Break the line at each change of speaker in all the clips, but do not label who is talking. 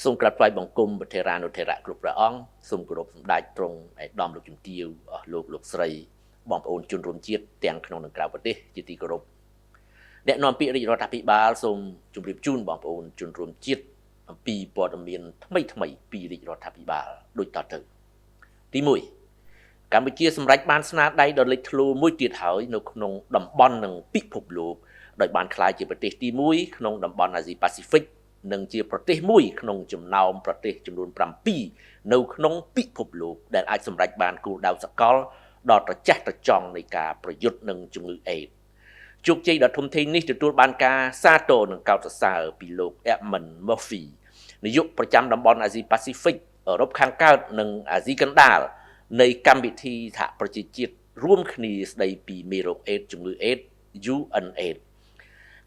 សូមក្រាបថ្វាយបង្គំព្រះថេរានុថេរៈគ្រប់ព្រះអង្គសូមគោរពសម្ដេចទ្រង់ឯកឧត្តមលោកជំទាវអស់លោកស្រីបងប្អូនជនរួមជាតិទាំងក្នុងនិងក្រៅប្រទេសជាទីគោរពអ្នកនាំពាក្យរាជរដ្ឋាភិបាលសូមជម្រាបជូនបងប្អូនជនរួមជាតិអំពីព័ត៌មានថ្មីពីរាជរដ្ឋាភិបាលដូចតទៅទី1កម្ពុជាសម្រេចបានស្នាដៃដ៏លេចធ្លោមួយទៀតហើយនៅក្នុងតំបន់និងពិភពលោកដោយបានក្លាយជាប្រទេសទី1ក្នុងតំបន់អាស៊ីប៉ាស៊ីហ្វិកនិងជាប្រទេសមួយក្នុងចំណោមប្រទេសចំនួន7នៅក្នុងពិភពលោកដែលអាចសម្រេចបានគោលដៅសកលដ៏ត្រចះត្រចង់នៃការប្រយុទ្ធនឹងជំងឺអេដស៍ជោគជ័យដ៏ធំធេងនេះទទួលបានការសាទរនិងកោតសរសើរពីលោក Edmund Murphy នាយកប្រចាំតំបន់អាស៊ីប៉ាស៊ីហ្វិកអឺរ៉ុបខាងកើតនិងអាស៊ីកណ្ដាលនៃកម្មវិធីសហប្រជាជាតិរួមគ្នាស្ដីពីមេរោគអេដស៍ជំងឺអេដស៍ UNAIDS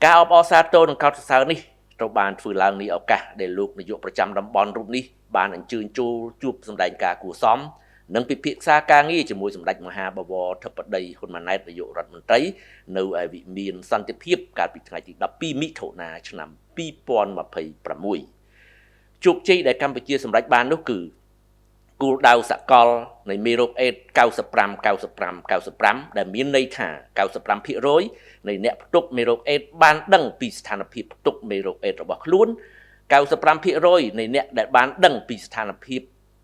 ការអបអរសាទរនិងកោតសរសើរនេះត្រូវបានធ្វើឡើងในឱកាសដែលលោកនាយកប្រចាំតំបន់រូបនេះបានអញ្ជើញចូលជួបសម្ដែងការគួរសមនិងពិភាក្សាការងារជាមួយសម្ដេចមហាបវរធិបតីហ៊ុនម៉ាណែតនាយករដ្ឋមន្ត្រីនៅឯវិមានសន្តិភាពកាលពីថ្ងៃទី12មិថុនាឆ្នាំ2026ជោគជ័យដែលកម្ពុជាសម្រេចបាននោះគឺគោលដៅសកលនៃមេរោគអេដស៍95ដែលមានន័យថា95%នៃអ្នកផ្ទុកមេរោគអេដស៍បានដឹងពីស្ថានភាពផ្ទុកមេរោគអេដស៍របស់ខ្លួន95%នៃអ្នកដែលបានដឹងពីស្ថានភាព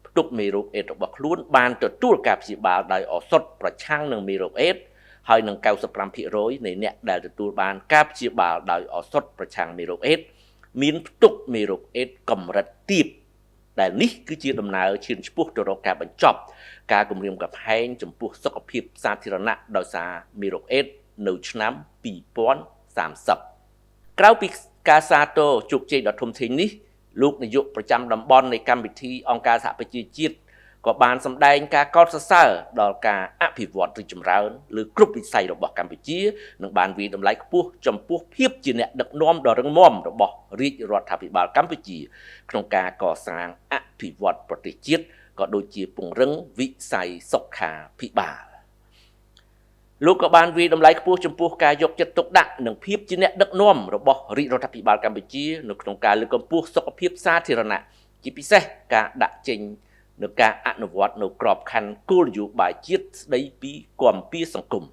ផ្ទុកមេរោគអេដស៍របស់ខ្លួនបានទទួលការព្យាបាលដោយឱសថប្រឆាំងនឹងមេរោគអេដស៍ហើយនឹង95%នៃអ្នកដែលទទួលបានការព្យាបាលដោយឱសថប្រឆាំងមេរោគអេដស៍មានផ្ទុកមេរោគអេដស៍កម្រិតទាបដែលនេះគឺជាដំណើរឈានឆ្ពោះទៅរកការបញ្ចប់ការគំរាមកំហែងចំពោះសុខភាពសាធារណៈដោយសារមេរោគអេដស៍នៅឆ្នាំ2030ក្រៅពីការសាទរជោគជ័យដ៏ធំធេងនេះលោកនាយកប្រចាំតំបន់នៃកម្មវិធីអង្គការសហប្រជាជាតិក៏បានសម្ដែងការកោតសរសើរដល់ការអភិវឌ្ឍរីកចម្រើនលើគ្រប់វិស័យរបស់កម្ពុជានិងបានវាយតម្លៃខ្ពស់ចំពោះភាពជាអ្នកដឹកនាំដ៏រឹងមាំរបស់រាជរដ្ឋាភិបាលកម្ពុជាក្នុងការកសាងអភិវឌ្ឍប្រទេសជាតិក៏ដូចជាពង្រឹងវិស័យសុខាភិបាលលោកក៏បានវាយតម្លៃខ្ពស់ចំពោះការយកចិត្តទុកដាក់និងភាពជាអ្នកដឹកនាំរបស់រាជរដ្ឋាភិបាលកម្ពុជានៅក្នុងការលើកកម្ពស់សុខភាពសាធារណៈជាពិសេសការដាក់ចេញនៅការអនុវត្តនៅក្របខ័ណ្ឌគោលនយោបាយជាតិស្ដីពីគាំពារសង្គម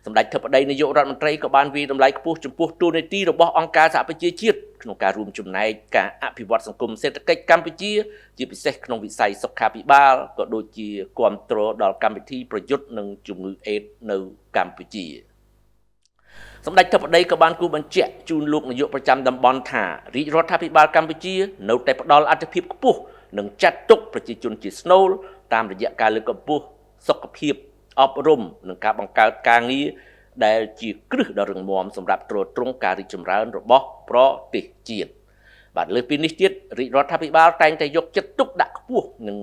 សម្ដេចធិបតីនាយករដ្ឋមន្ត្រីក៏បានវាយតម្លៃខ្ពស់ចំពោះតួនាទីរបស់អង្គការសហប្រជាជាតិក្នុងការរួមចំណែកការអភិវឌ្ឍសង្គមសេដ្ឋកិច្ចកម្ពុជាជាពិសេសក្នុងវិស័យសុខាភិបាលក៏ដូចជាគាំទ្រដល់កម្មវិធីប្រយុទ្ធនឹងជំងឺអេដស៍នៅកម្ពុជាសម្ដេចធិបតីក៏បានគូបញ្ជាក់ជូនលោកនាយកប្រចាំតំបន់ថារាជរដ្ឋាភិបាលកម្ពុជានៅតែផ្ដល់អាទិភាពខ្ពស់និងចាត់ទុកប្រជាជនជាស្នូលតាមរយៈការលើកកម្ពស់សុខភាពអប់រំនិងការបង្កើតការងារដែលជាគ្រឹះដ៏រឹងមាំសម្រាប់ទ្រទ្រង់ការរីកចម្រើនរបស់ប្រទេសជាតិបាទលើសពីនេះទៀតរាជរដ្ឋាភិបាលតែងតែយកចិត្តទុកដាក់ខ្ពស់និង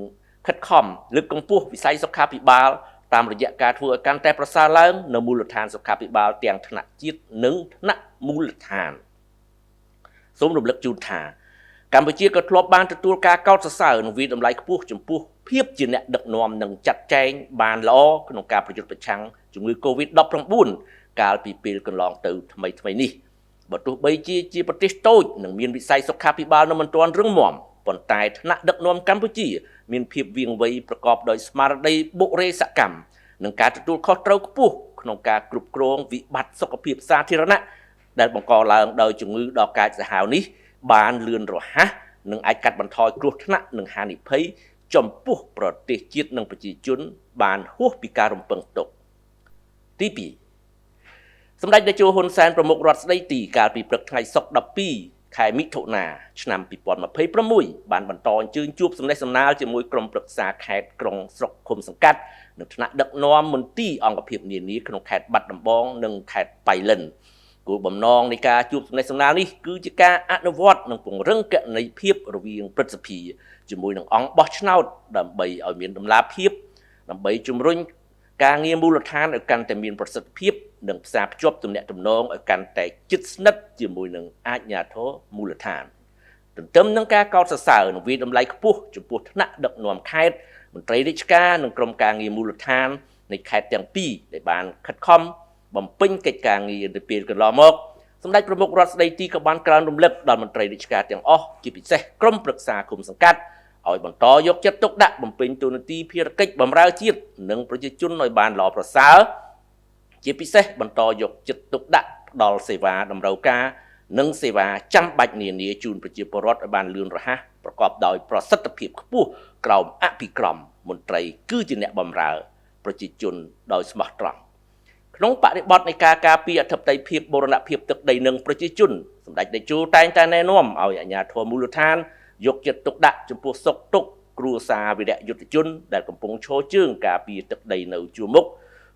ខិតខំលើកកម្ពស់វិស័យសុខាភិបាលតាមរយៈការធ្វើឲ្យកាន់តែប្រសើរឡើងនៅមូលដ្ឋានសុខាភិបាលទាំងថ្នាក់ជាតិនិងថ្នាក់មូលដ្ឋានសូមរំលឹកជូនថាកម្ពុជាក៏ធ្លាប់បានទទួលការកោតសរសើរនិងវាយតម្លៃខ្ពស់ចំពោះភាពជាអ្នកដឹកនាំនិងចាត់ចែងបានល្អក្នុងការប្រយុទ្ធប្រឆាំងជំងឺ Covid-19 កាលពីពេលកន្លងទៅថ្មីនេះបើទោះបីជាប្រទេសតូចនិងមានវិស័យសុខាភិបាលនៅមិនទាន់រឹងមាំប៉ុន្តែថ្នាក់ដឹកនាំកម្ពុជាមានភាពវាងវៃប្រកបដោយស្មារតីបុរេសកម្មនិងការទទួលខុសត្រូវខ្ពស់ក្នុងការគ្រប់គ្រងវិបត្តិសុខភាពសាធារណៈដែលបង្កឡើងដោយជំងឺដ៏កាចសាហាវនេះបានលឿនរហ័សនិងអាចកាត់បន្ថយគ្រោះថ្នាក់និងហានិភ័យចំពោះប្រទេសជាតិនិងប្រជាជនបានហួសពីការរំពឹងទុកទី2សម្ដេចតេជោហ៊ុនសែនប្រមុខរដ្ឋស្ដីទីកាលពីព្រឹកថ្ងៃសុក្រ12ខែមិថុនាឆ្នាំ2026បានបន្តអញ្ជើញជួបសំណេះសំណាលជាមួយក្រុមប្រឹក្សាខេត្តក្រុងស្រុកឃុំសង្កាត់និងថ្នាក់ដឹកនាំមន្ទីរអង្គភាពនានាក្នុងខេត្តបាត់ដំបងនិងខេត្តបៃលិនគោលបំណងនៃការជួបសំណេះសំណាលនេះគឺជាការអនុវត្តនិងពង្រឹងគណនេយ្យភាពរវាងព្រឹទ្ធសភាជាមួយនឹងអង្គបោះឆ្នោតដើម្បីឲ្យមានតម្លាភាពដើម្បីជំរុញការងារមូលដ្ឋានឲ្យកាន់តែមានប្រសិទ្ធភាពនិងផ្សារភ្ជាប់ទំនាក់ទំនងឲ្យកាន់តែជិតស្និទ្ធជាមួយនឹងអាជ្ញាធរមូលដ្ឋានទន្ទឹមនឹងការកោតសរសើរនិងវាយតម្លៃខ្ពស់ចំពោះថ្នាក់ដឹកនាំខេត្តមន្ត្រីរាជការនិងក្រុមការងារមូលដ្ឋាននៃខេត្តទាំងពីរដែលបានខិតខំបំពេញកិច្ចការងារនៅពេលកន្លងមកស សម្ដេចប្រមុខរដ្ឋស្ដីទីក៏បានក្រើនរំលឹកដល់មន្ត្រីរាជការទាំងអស់ជាពិសេសក្រុមប្រឹក្សាគុំសង្កាត់ឲ្យបន្តយកចិត្តទុកដាក់បំពេញតួនាទីភារកិច្ចបម្រើជាតិនិងប្រជាជនឲ្យបានល្អប្រសើរជាពិសេសបន្តយកចិត្តទុកដាក់ផ្ដល់សេវាតម្រូវការនិងសេវាចាំបាច់នានាជូនប្រជាពលរដ្ឋឲ្យបានលឿនរហ័សប្រកបដោយប្រសិទ្ធភាពខ្ពស់ក្រោមអភិក្រមមន្ត្រីគឺជាអ្នកបម្រើប្រជាជនដោយស្មោះត្រង់ក្នុងបរិបទនៃការការពារអធិបតេយ្យភាពបូរណភាពទឹកដីនិងប្រជាជនសម្ដេចតេជោតែងតែណែនាំឲ្យអាជ្ញាធរមូលដ្ឋានយកចិត្តទុកដាក់ចំពោះសុខទុក្ខគ្រួសារវីរយុទ្ធជនដែលកំពុងឈរជើងការពារទឹកដីនៅជួរមុខ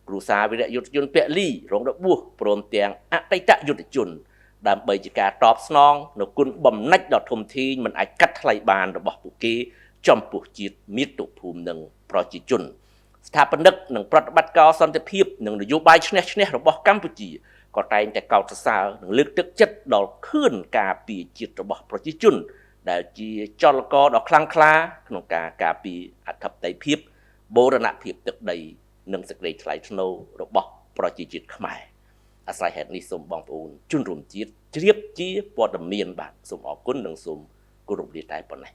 គ្រួសារវីរយុទ្ធជនពលីរងរបួសព្រមទាំងអតីតយុទ្ធជនដើម្បីជាការតបស្នងនូវគុណបំណាច់ដ៏ធំធេងមិនអាចកាត់ថ្លៃបានរបស់ពួកគេចំពោះជាតិមាតុភូមិនិងប្រជាជនស្ថាបនិកនិងប្រតិបត្តិការសន្តិភាពនិងនយោបាយឈ្នះឈ្នះរបស់កម្ពុជាក៏តែងតែកោតសរសើរនិងលើកទឹកចិត្តដល់ខឿនការពារជាតិរបស់ប្រជាជនដែលជាចលករដ៏ខ្លាំងក្លាក្នុងការការពារអធិបតេយ្យភាពបូរណភាពទឹកដីនិងសេចក្តីថ្លៃថ្នូររបស់ប្រជាជាតិខ្មែរអាស្រ័យហេតុនេះសូមបងប្អូនជនរួមជាតិជ្រាបជាព័ត៌មានបាទសូមអរគុណនិងសូមគោរពលាតែប៉ុណ្ណេះ